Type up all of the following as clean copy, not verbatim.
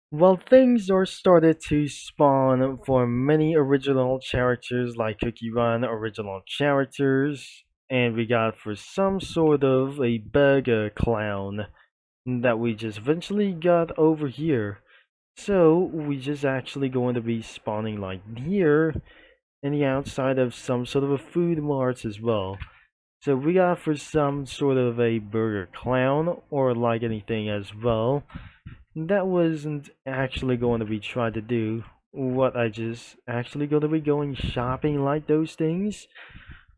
Well, things are started to spawn for many original characters like Cookie Run original characters, and we got for some sort of a bug clown that we just eventually got over here. So we just actually going to be spawning like here and the outside of some sort of a food mart as well. So we got for some sort of a burger clown or like anything as well. That wasn't actually going to be tried to do what I just actually going to be going shopping like those things.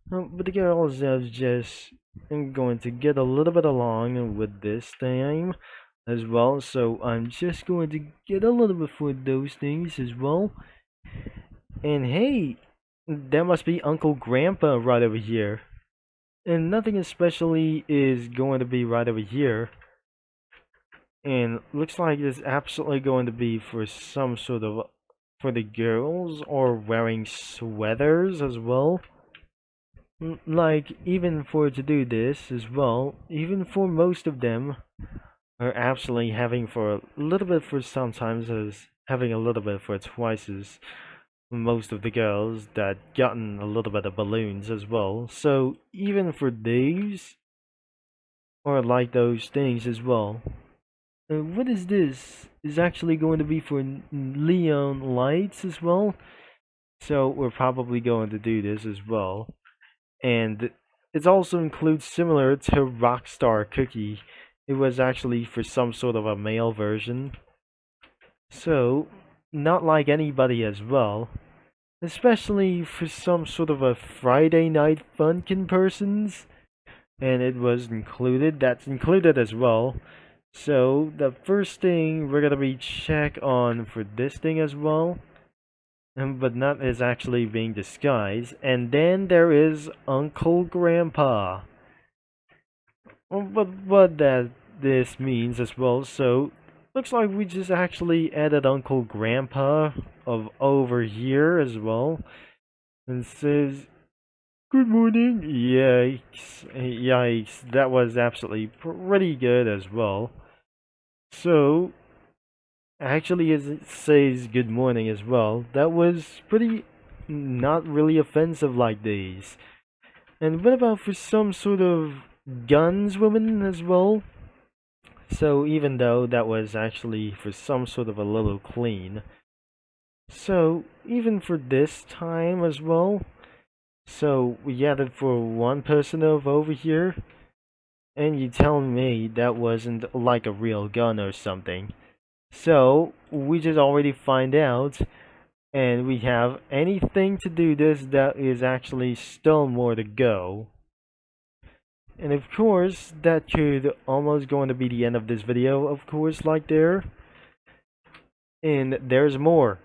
But the girls are just going to get a little bit along with this thing as well. So I'm just going to get a little bit for those things as well. And hey, that must be Uncle Grandpa right over here. And nothing especially is going to be right over here. And looks like it's absolutely going to be for some sort of for the girls or wearing sweaters as well. Like even for to do this as well, even for most of them are absolutely having for a little bit for sometimes as having a little bit for twice as most of the girls that gotten a little bit of balloons as well. So even for these or like those things as well. What is this? Is actually going to be for Leon lights as well. So we're probably going to do this as well. And it also includes similar to Rockstar Cookie. It was actually for some sort of a male version. So not like anybody as well. Especially for some sort of a Friday night funkin' persons. And it was included. That's included as well. So the first thing we're gonna be check on for this thing as well, but not is actually being disguised. And then there is Uncle Grandpa. But what that this means as well. So looks like we just actually added Uncle Grandpa of over here as well, and says good morning. Yikes! Yikes! That was absolutely pretty good as well. So actually, as it says good morning as well, that was pretty not really offensive like these. And what about for some sort of guns woman as well? So even though that was actually for some sort of a little clean. So even for this time as well, so we added for one person over here, and you tell me that wasn't like a real gun or something. So we just already find out, and we have anything to do this that is actually still more to go. And of course, that could almost going to be the end of this video, of course, like there. And there's more.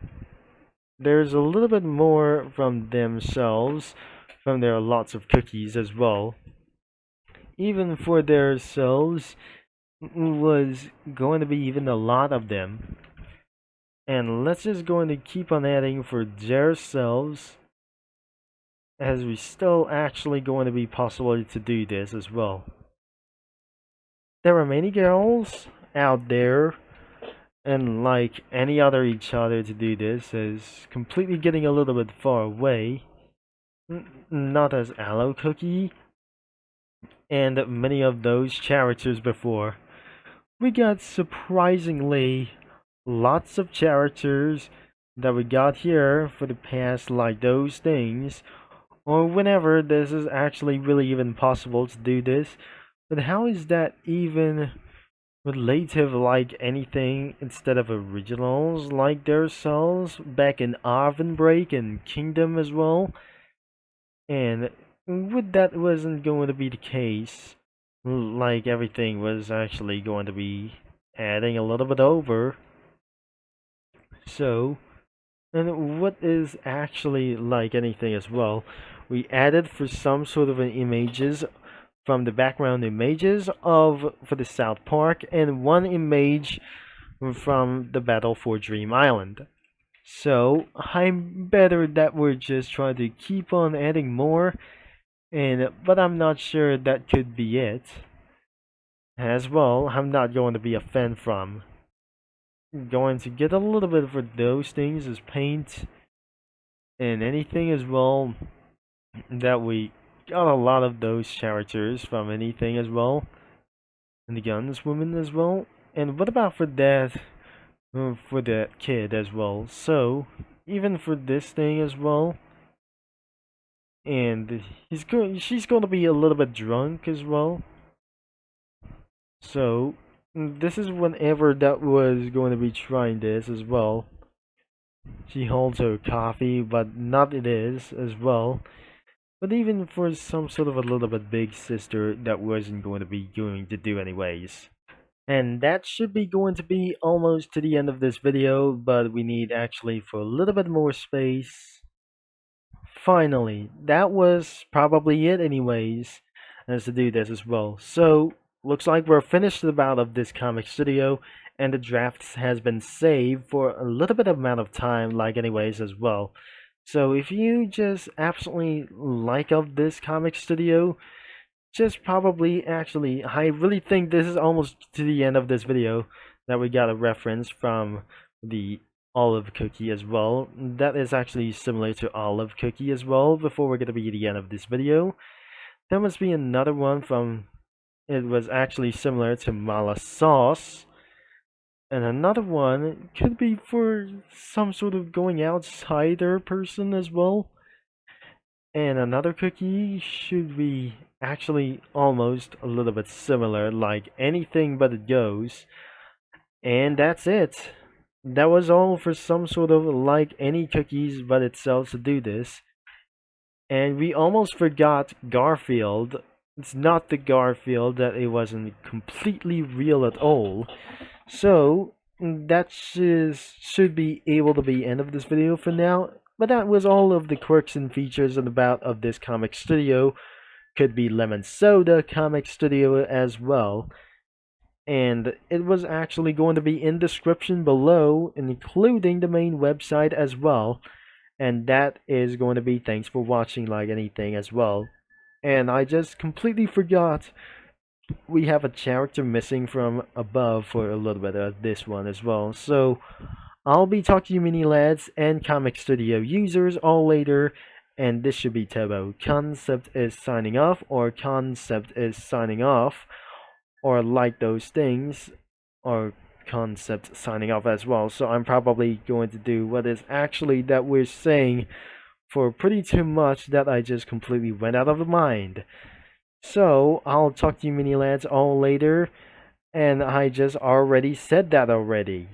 There's a little bit more from themselves, from their lots of cookies as well. Even for themselves, was going to be even a lot of them. And let's just going to keep on adding for themselves, as we still actually going to be possible to do this as well. There are many girls out there, and like any other each other to do this is completely getting a little bit far away. Not as Aloe Cookie and many of those characters before. We got surprisingly lots of characters that we got here for the past like those things, or whenever this is actually really even possible to do this. But how is that even relative like anything instead of originals like themselves back in Arvin Break and Kingdom as well? And with that wasn't going to be the case, like everything was actually going to be adding a little bit over. So, and what is actually like anything as well, we added for some sort of an images from the background images of for the South Park and one image from the Battle for Dream Island. So I'm better that we're just trying to keep on adding more, and but I'm not sure that could be it as well. I'm not going to be a fan from. going to get a little bit for those things as paint and anything as well that we got a lot of those characters from anything as well. And the guns woman as well. And what about for that kid as well? So even for this thing as well, and she's going to be a little bit drunk as well. So this is whenever that was going to be trying this as well. She holds her coffee, but not it is as well. But even for some sort of a little bit big sister, that wasn't going to be going to do anyways. And that should be going to be almost to the end of this video, but we need actually for a little bit more space. Finally, that was probably it anyways, as to do this as well. So, looks like we're finished about of this comic studio, and the draft has been saved for a little bit of amount of time, like anyways as well. So if you just absolutely like of this comic studio, just probably actually, I really think this is almost to the end of this video that we got a reference from the olive cookie as well. That is actually similar to olive cookie as well. Before we're gonna be at the end of this video, there must be another one from. It was actually similar to mala sauce, and another one could be for some sort of going outsider person as well. And another cookie should be actually almost a little bit similar, like anything but it goes. And that's it. That was all for some sort of like any cookies but itself to do this. And we almost forgot Garfield. It's not the Garfield that it wasn't completely real at all. So that should be able to be end of this video for now. But that was all of the quirks and features and about of this comic studio. Could be LemonSoda Comic Studio as well. And it was actually going to be in description below, including the main website as well. And that is going to be thanks for watching like anything as well. And I just completely forgot we have a character missing from above for a little bit of this one as well. So I'll be talking to you mini lads and comic studio users all later. And this should be Turbo. Concept is signing off, or Concept is signing off, or like those things, or Concept signing off as well. So I'm probably going to do what is actually that we're saying for pretty too much that I just completely went out of the mind. So I'll talk to you mini lads all later, and I just already said that already.